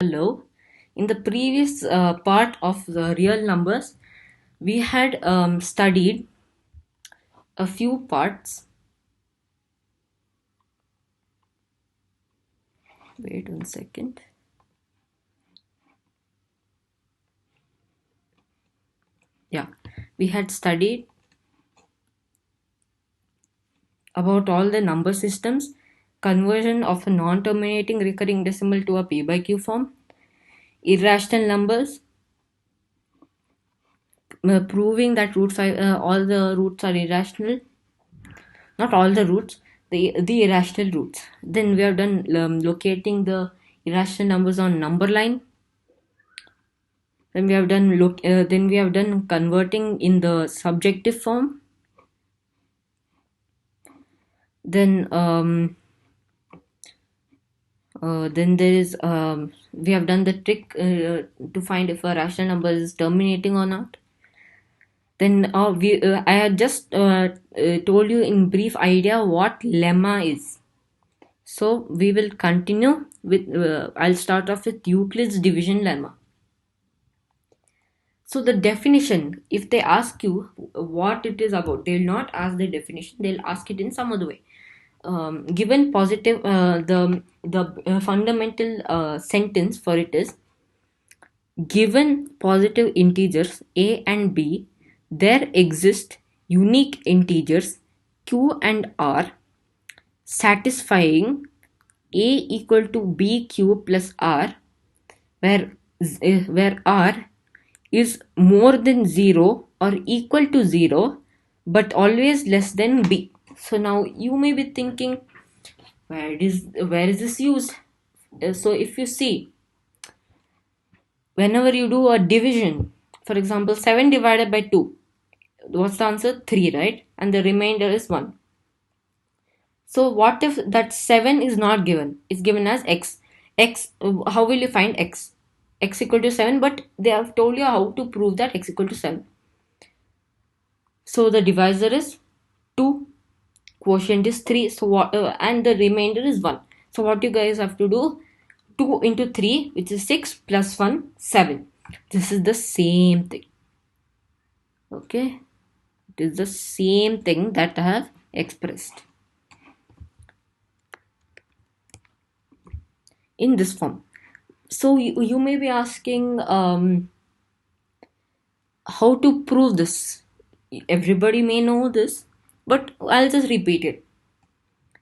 Hello. In the previous part of the real numbers, we had studied a few parts. Wait 1 second. Yeah, we had studied about all the number systems, conversion of a non-terminating recurring decimal to a p by q form, irrational numbers, proving that root 5, all the roots are irrational, not all the roots, the irrational roots. Then we have done locating the irrational numbers on number line. Then we have done converting in the subjective form. Then there is we have done the trick to find if a rational number is terminating or not. Then we I had just told you in brief idea what lemma is. So we will continue with. I'll start off with Euclid's division lemma. So the definition, if they ask you what it is about, they will not ask the definition. They'll ask it in some other way. Given positive, the fundamental sentence for it is: given positive integers a and b, there exist unique integers q and r satisfying a equal to bq plus r, where where r is more than 0 or equal to 0 but always less than b. So now you may be thinking, where is this used? So if you see, whenever you do a division, for example 7 divided by 2, what's the answer? 3, right? And the remainder is 1. So what if that 7 is not given? It's given as x. How will you find x? X equal to 7, but they have told you how to prove that x equal to 7. So the divisor is 2, quotient is 3, so what and the remainder is 1. So what you guys have to do, 2 into 3, which is 6, plus 1, 7. This is the same thing. Okay, it is the same thing that I have expressed in this form. So you may be asking how to prove this. Everybody may know this, but I'll just repeat it.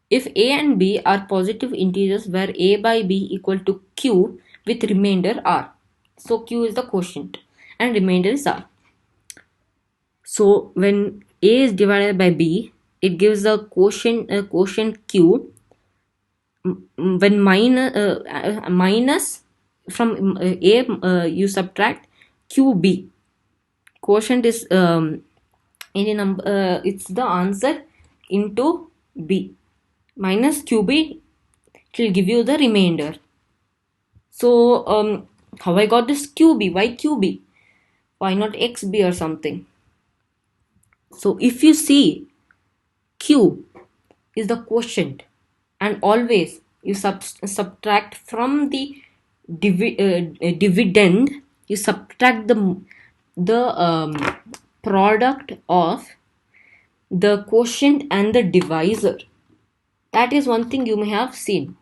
If a and b are positive integers where a by b equal to q with remainder r. So q is the quotient and remainder is r. So when a is divided by b, it gives a quotient q. When minus from a, you subtract qb. Quotient is any number. It's the answer into b. Minus qb, it will give you the remainder. So how I got this qb? Why qb? Why not xb or something? So if you see, q is the quotient, and always you subtract from the dividend, you subtract the product of the quotient and the divisor. That is one thing you may have seen.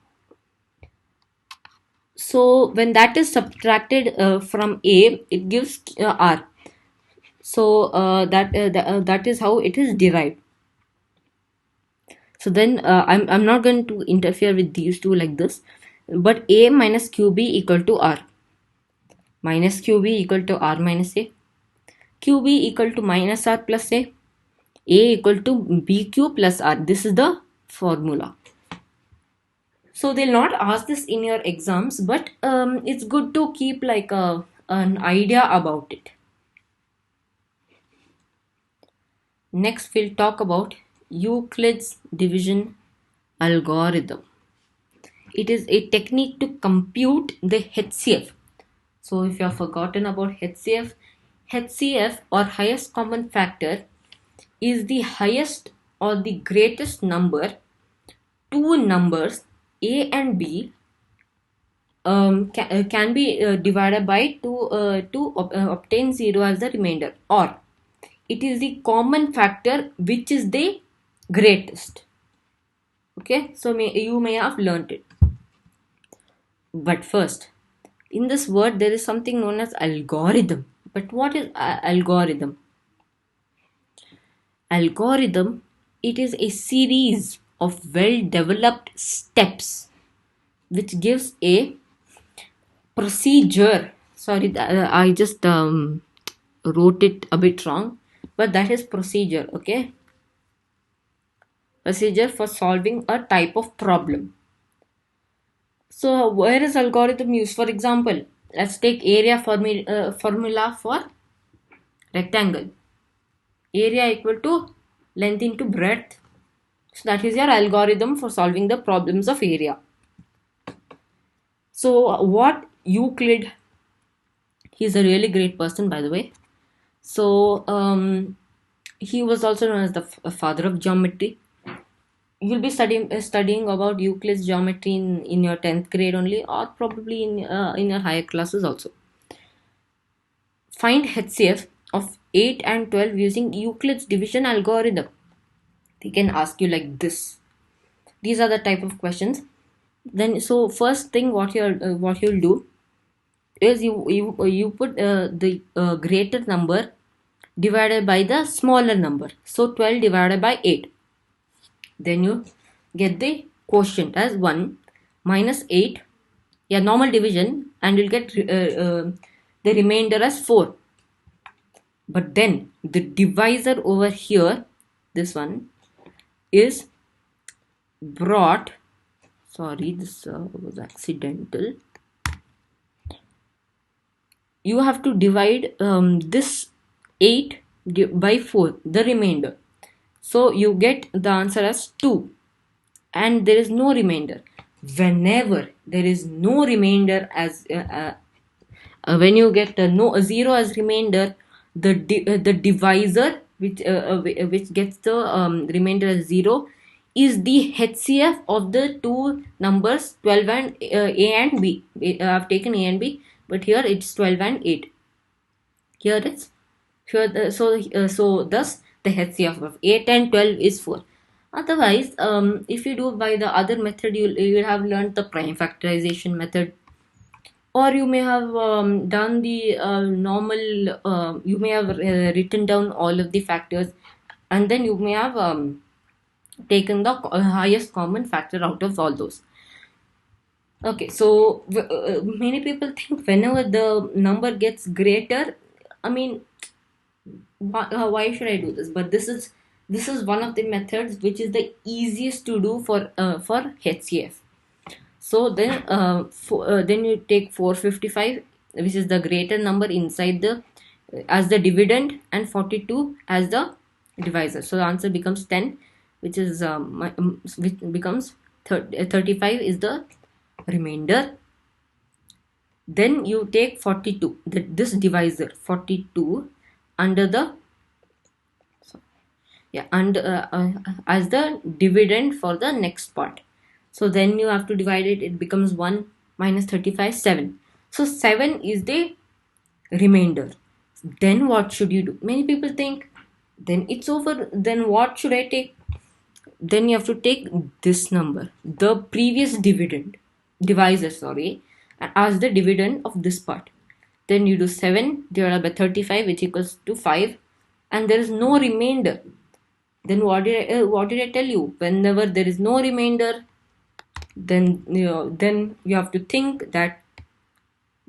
So when that is subtracted from a, it gives r. So that is how it is derived. So then I'm not going to interfere with these two like this, but a minus qb equal to r, minus qb equal to r minus a, qb equal to minus r plus a equal to bq plus r. This is the formula. So they'll not ask this in your exams, but it's good to keep like an idea about it. Next, we'll talk about Euclid's division algorithm. It is a technique to compute the HCF. So if you have forgotten about HCF, HCF or highest common factor is the highest or the greatest number two numbers a and b can be divided by 2 to obtain 0 as the remainder, or it is the common factor which is the greatest. Okay, so you may have learnt it. But first, in this word there is something known as algorithm. But what is algorithm? Algorithm, it is a series of well developed steps which gives a procedure. Sorry, I just wrote it a bit wrong, but that is procedure. Okay, procedure for solving a type of problem. So where is algorithm used? For example, let's take area formula for rectangle. Area equal to length into breadth. So that is your algorithm for solving the problems of area. So what Euclid, he's a really great person, by the way. So he was also known as the father of geometry. You'll be studying about Euclid's geometry in your 10th grade only, or probably in your higher classes also. Find HCF of 8 and 12 using Euclid's division algorithm. They can ask you like this. These are the type of questions. Then, so first thing what you'll do is you put the greater number divided by the smaller number. So 12 divided by 8. Then you get the quotient as 1 minus 8. Yeah, normal division, and you'll get the remainder as 4. But then the divisor over here, this one, is brought. Sorry, this was accidental. You have to divide this 8 by 4, the remainder. So you get the answer as 2, and there is no remainder. Whenever there is no remainder as when you get a 0 as remainder, the divisor which gets the remainder as 0 is the HCF of the two numbers 12 and A and B. I've taken A and B, but here it's 12 and 8. Here it's here so thus the HCF of 8 and 12 is 4. Otherwise, if you do by the other method, you'll have learned the prime factorization method, or you may have done the normal. You may have written down all of the factors, and then you may have taken the highest common factor out of all those. Okay, so many people think whenever the number gets greater, I mean, why should I do this? But this is one of the methods which is the easiest to do for HCF. So then you take 455, which is the greater number inside the as the dividend, and 42 as the divisor. So the answer becomes 10, which is which becomes 35 is the remainder. Then you take 42, this divisor 42 under the as the dividend for the next part. So then you have to divide it. It becomes 1 minus 35, 7. So 7 is the remainder. Then what should you do? Many people think, then it's over. Then what should I take? Then you have to take this number, the previous divisor, as the dividend of this part. Then you do 7 divided by 35, which equals to 5, and there is no remainder. Then what did I tell you? Whenever there is no remainder, then you have to think that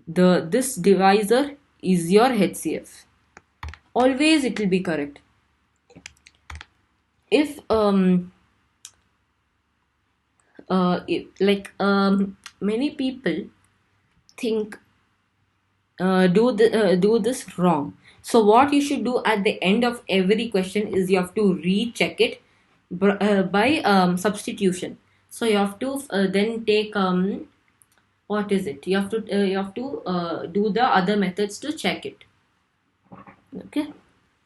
this divisor is your HCF. Always it will be correct. If many people think do this wrong. So what you should do at the end of every question is you have to recheck it by substitution. So you have to then take what is it? You have to do the other methods to check it. Okay.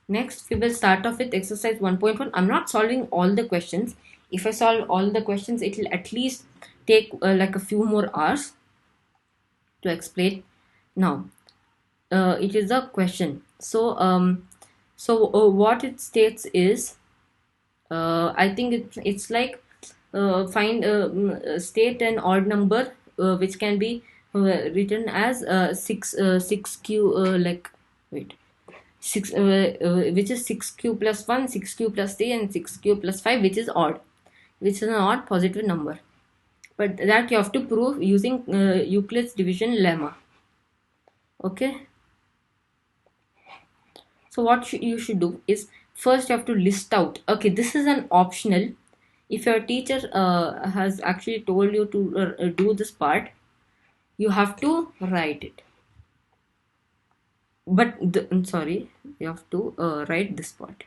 Next, we will start off with exercise 1.1. I'm not solving all the questions. If I solve all the questions, it will at least take like a few more hours. to explain now. It is a question. What it states is, I think it's like, find state an odd number which can be written as 6q, like, wait, 6 which is 6q plus 1, 6q plus 3, and 6q plus 5, which is odd, which is an odd positive number. But that you have to prove using Euclid's division lemma. Okay. So what you should do is, first you have to list out. Okay, this is an optional. If your teacher has actually told you to do this part, you have to write it. But I'm sorry, you have to write this part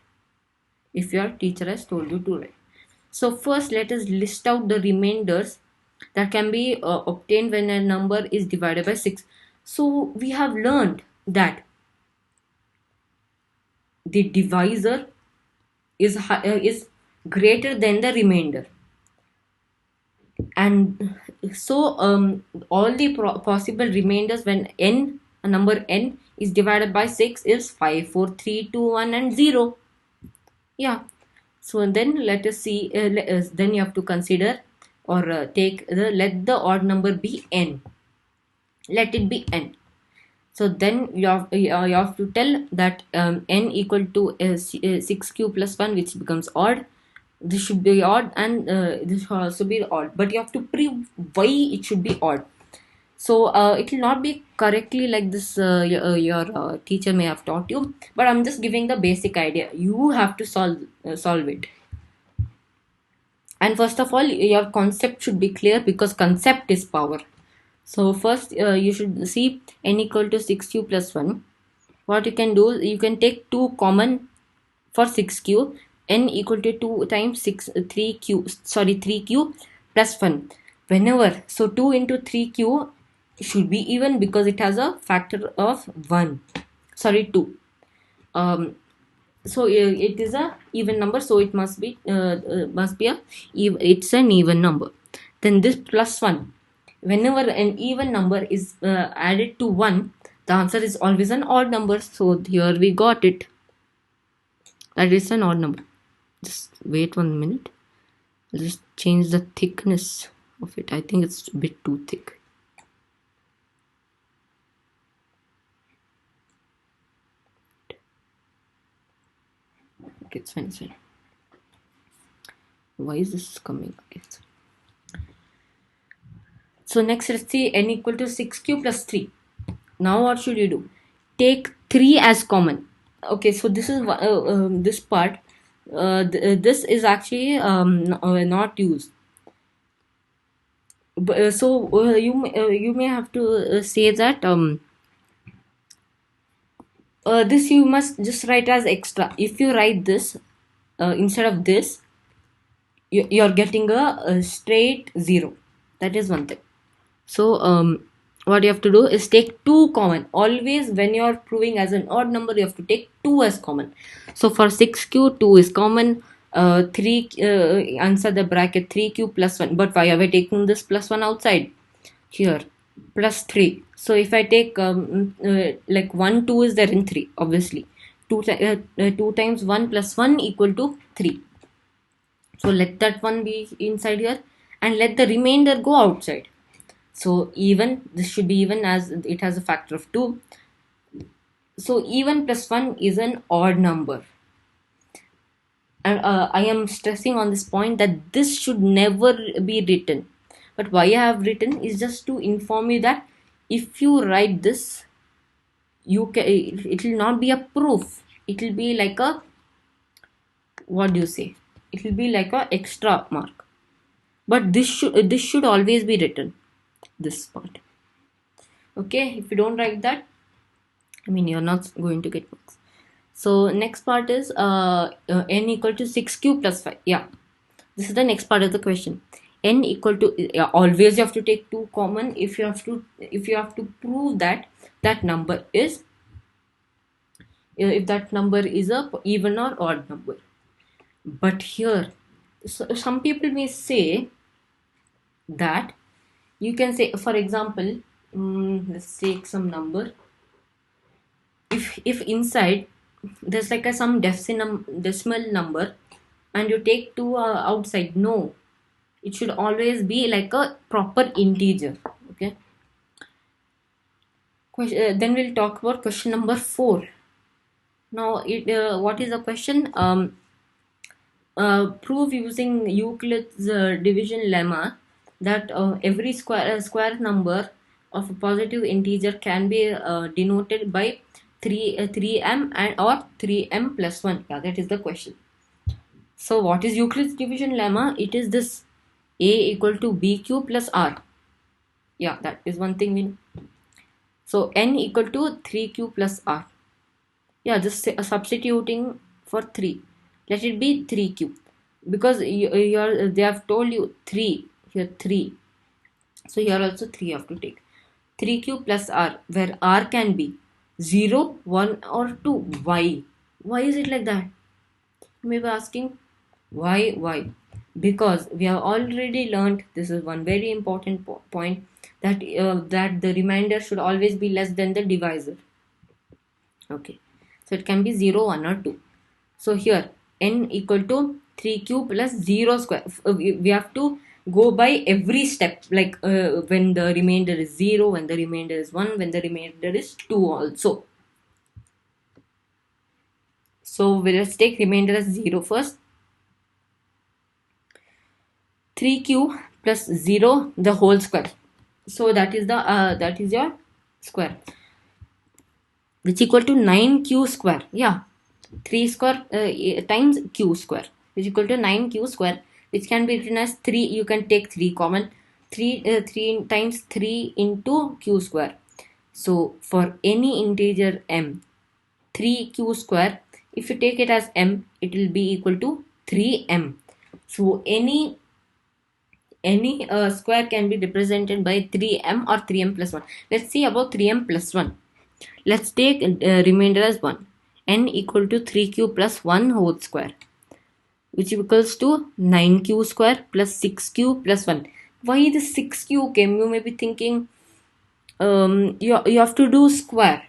if your teacher has told you to write. So first let us list out the remainders that can be obtained when a number is divided by 6. So we have learned that the divisor is greater than the remainder, and so all the possible remainders when n, a number n, is divided by 6 is 5, 4, 3, 2, 1, and 0. Yeah. So then let us see, then you have to consider, or take the, let the odd number be n, let it be n. So then you have to tell that n equal to 6q plus 1, which becomes odd. This should be odd, and this should also be odd, but you have to prove why it should be odd. So it will not be correctly like this, your teacher may have taught you, but I'm just giving the basic idea. You have to solve it. And first of all, your concept should be clear, because concept is power. So first you should see n equal to 6q plus 1. What you can do, you can take 2 common for 6q. N equal to 2 times 3q plus 1. Whenever, so 2 into 3q should be even, because it has a factor of 1, 2. So it is a even number, so it must be it's an even number. Then this plus 1, whenever an even number is added to 1, the answer is always an odd number. So here we got it, that is an odd number. Just wait 1 minute, I'll just change the thickness of it. I think it's a bit too thick. Okay, it's fine, it's fine. Why is this coming? Okay. So next, let's see n equal to 6q plus 3. Now what should you do? Take 3 as common. Okay, so this is this part. This is actually not used. So you may have to say that this you must just write as extra. If you write this instead of this, you're getting a straight 0. That is one thing. So what you have to do is take 2 common. Always when you're proving as an odd number, you have to take 2 as common. So for 6q, 2 is common. 3 answer the bracket 3q plus 1. But why are we taking this plus 1 outside? Here, plus 3. So if I take like 1, 2 is there in 3, obviously. 2 times 1 plus 1 equal to 3. So let that one be inside here, and let the remainder go outside. So even, this should be even, as it has a factor of 2. So even plus 1 is an odd number. And I am stressing on this point that this should never be written. But why I have written is just to inform you that if you write this, it will not be a proof. It will be like a, what do you say? It will be like a extra mark. But this should always be written, this part. Okay, if you don't write that, I mean, you're not going to get marks. So next part is n equal to 6q plus 5. Yeah, this is the next part of the question. N equal to, always you have to take 2 common if you have to prove that that number is, if that number is a even or odd number. But here, some people may say that you can say, for example, let's take some number. If inside there's like a some decimal number and you take two outside, no, it should always be like a proper integer. Okay. Then we'll talk about question number 4. Now, what is the question? Prove using Euclid's division lemma that every square number of a positive integer can be denoted by 3m and or 3m plus 1. Yeah, that is the question. So what is Euclid's division lemma? It is this: a equal to bq plus r. Yeah, that is one thing we know. So n equal to 3q plus r. Yeah, just substituting for 3. Let it be 3q. Because they have told you 3. Here 3. So here also 3 you have to take. 3q plus r, where r can be 0, 1 or 2. Why? Why is it like that? You may be asking, why? Why? Because we have already learned, this is one very important point, that that the remainder should always be less than the divisor. Okay. So it can be 0, 1 or 2. So here n equal to 3q plus 0 square. We have to go by every step, like when the remainder is 0, when the remainder is 1, when the remainder is 2 also. So let's take remainder as 0 first. 3q plus 0 the whole square. So that is your square, which equal to 9q square. Yeah, 3 square times q square, which equal to 9q square, which can be written as 3. You can take 3 common. 3 times 3 into q square. So for any integer m, 3q square, if you take it as m, it will be equal to 3m. So any square can be represented by 3m or 3m plus 1. Let's see about 3m plus 1. Let's take remainder as 1. N equal to 3q plus 1 whole square, which equals to 9q square plus 6q plus 1. Why the 6q came? You may be thinking, you have to do square.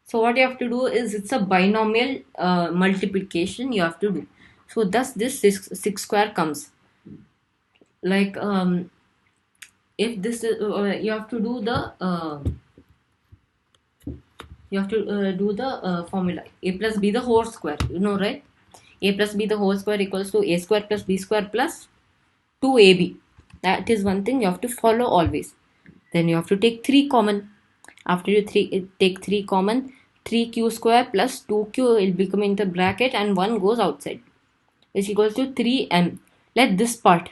So what you have to do is, it's a binomial multiplication you have to do. So thus this 6 square comes. Like if this is, you have to do the formula a plus b the whole square, you know, right? A plus b the whole square equals to a square plus b square plus 2ab. That is one thing you have to follow always. Then you have to take 3 common. After you take 3 common, 3q square plus 2q will become in the bracket and 1 goes outside, which equals to 3m. Let this part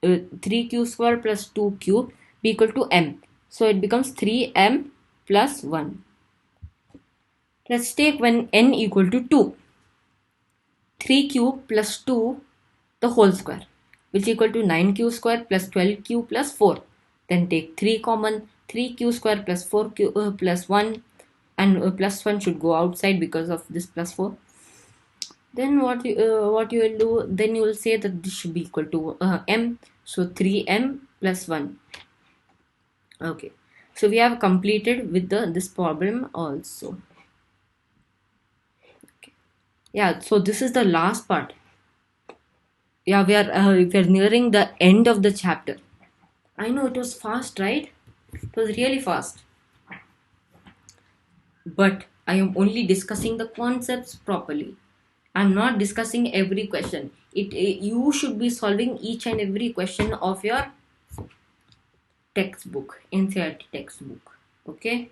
3q square plus 2q be equal to m. So it becomes 3m plus 1. Let's take when n equal to 2. 3q plus 2 the whole square, which equal to 9q square plus 12q plus 4. Then take 3 common. 3q square plus 4q plus 1, and plus 1 should go outside because of this plus 4. Then what you will do, then you will say that this should be equal to m. So 3m plus 1. Okay, so we have completed with this problem also. Okay. Yeah, so this is the last part. Yeah, we are nearing the end of the chapter. I know it was fast, right? It was really fast. But I am only discussing the concepts properly. I'm not discussing every question. You should be solving each and every question of your textbook, NCERT textbook. Okay.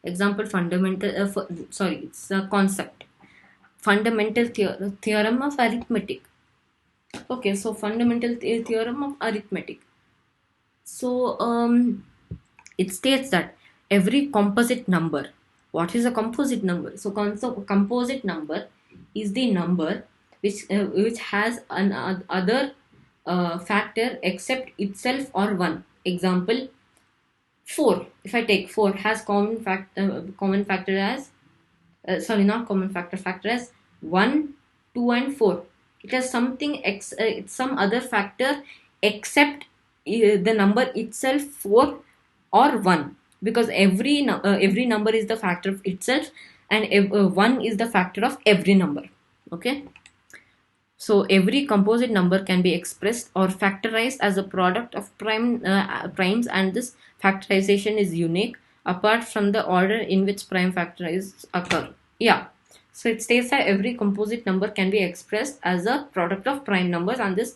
Example, fundamental. It's a concept. Fundamental theorem of arithmetic. Okay, so fundamental theorem of arithmetic. So it states that every composite number. What is a composite number? So composite number is the number which has an other factor except itself or one. Example, 4. If I take 4 has common factor as not common factor as 1, 2 and 4. It has something it's some other factor except the number itself 4 or 1, because every number is the factor of itself, and 1 is the factor of every number. Okay, so every composite number can be expressed or factorized as a product of primes, and this factorization is unique apart from the order in which prime factorizations occur. Yeah. So it states that every composite number can be expressed as a product of prime numbers, and this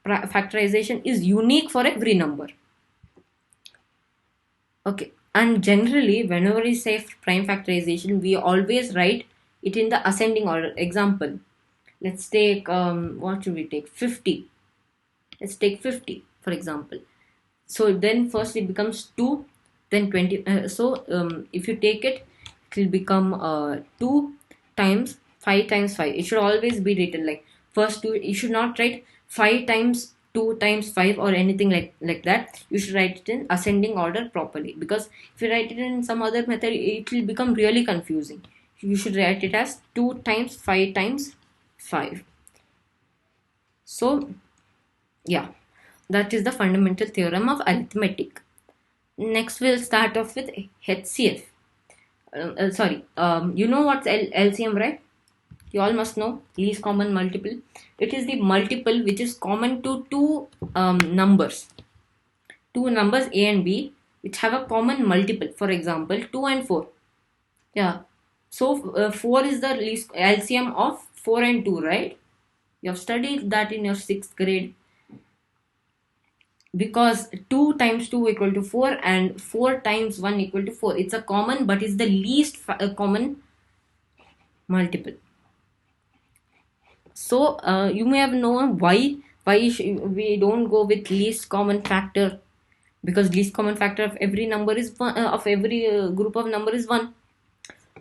factorization is unique for every number. Okay. And generally, whenever we say prime factorization, we always write it in the ascending order. Example, let's take what should we take? 50. Let's take 50 for example. So then first it becomes 2, then 20. If you take it, it will become 2 times 5 times 5. It should always be written like first 2. You should not write 5 times 2 times 5 or anything like that. You should write it in ascending order properly, because if you write it in some other method, it will become really confusing. You should write it as 2 times 5 times 5. So yeah, that is the fundamental theorem of arithmetic. Next, we'll start off with HCF. You know what's LCM, right? You all must know least common multiple. It is the multiple which is common to two numbers A and B, which have a common multiple. For example, 2 and 4. Yeah. So 4 is the least LCM of 4 and 2, right? You have studied that in your 6th grade. Because 2 times 2 equal to 4 and 4 times 1 equal to 4. It's a common, but it's the least common multiple. So you may have known why we don't go with least common factor, because least common factor of every number is one, of every group of number is 1.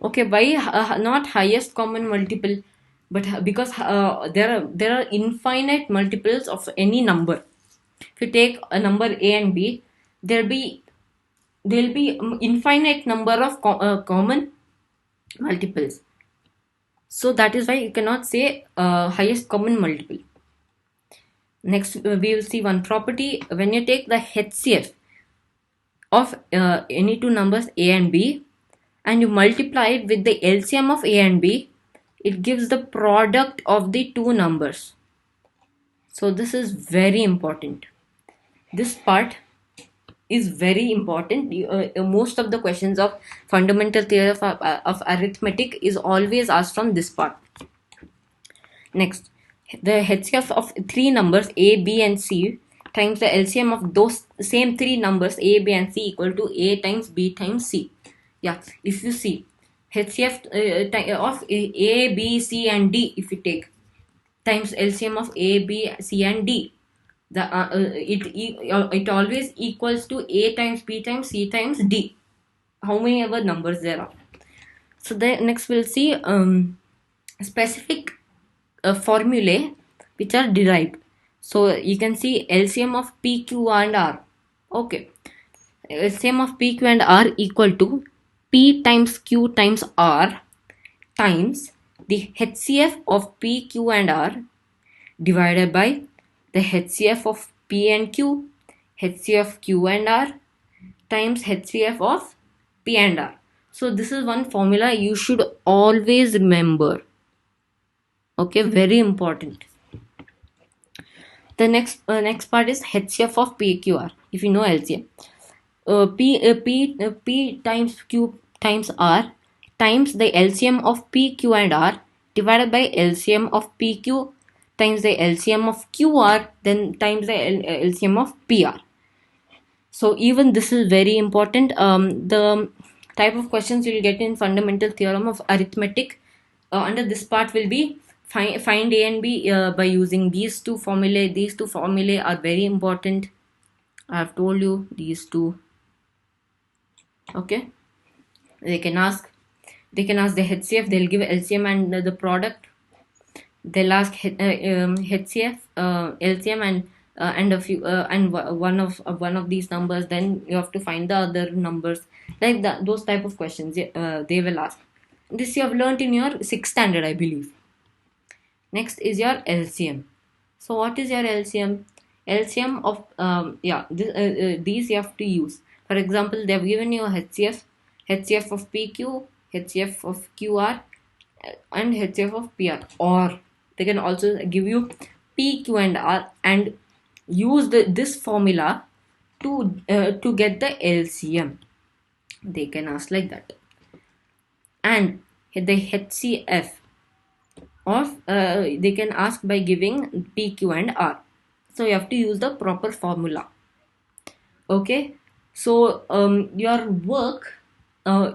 Okay, why not highest common multiple? But because there are infinite multiples of any number. If you take a number A and B, there'll be infinite number of common multiples. So that is why you cannot say highest common multiple. Next, we will see one property. When you take the HCF of any two numbers A and B, and you multiply it with the LCM of A and B, it gives the product of the two numbers. So this is very important. This part is very important. Most of the questions of fundamental theory of arithmetic is always asked from this part. Next, the HCF of three numbers A, B and C times the LCM of those same three numbers A, B and C equal to A times B times C. Yeah, if you see HCF of A, B, C and D, if you take times LCM of A, B, C and D, it always equals to A times B times C times D, how many ever numbers there are. So the next we'll see specific formulae which are derived. So you can see LCM of P, Q and R. Okay, LCM of P, Q and R equal to P times Q times R times the HCF of P, Q and R divided by the HCF of P and Q, HCF Q and R times HCF of P and R. So this is one formula you should always remember. Okay, very important. The next part is HCF of PQR. If you know LCM, P times Q times R times the LCM of PQ and R divided by LCM of PQ times the LCM of QR, then times the LCM of PR. So even this is very important. The type of questions you'll get in fundamental theorem of arithmetic under this part will be find A and B by using these two formulae. These two formulae are very important. I have told you these two. Okay, they can ask the HCF. They'll give LCM and the product. They'll ask HCF, LCM and a few and one of these numbers. Then you have to find the other numbers, like those type of questions they will ask. This you have learnt in your 6th standard, I believe. Next is your LCM. So what is your LCM? LCM of these you have to use. For example, they've given you a HCF of PQ, HCF of QR, and HCF of PR. Or they can also give you PQ and R and use this formula to get the LCM. They can ask like that. And the HCF of they can ask by giving PQ and R. So you have to use the proper formula. Okay, so your work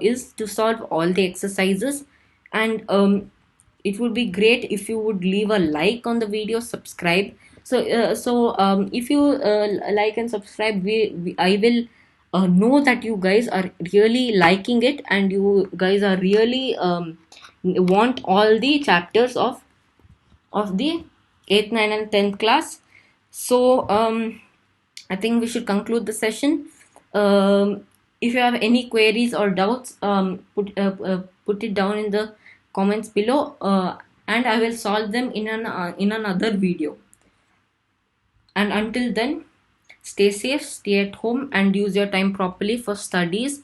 is to solve all the exercises, and it would be great if you would leave a like on the video, subscribe. So if you like and subscribe, I will know that you guys are really liking it, and you guys are really want all the chapters of the 8th, 9th and 10th class. So I think we should conclude the session. If you have any queries or doubts, put it down in the comments below, and I will solve them in another video. And until then, stay safe, stay at home, and use your time properly for studies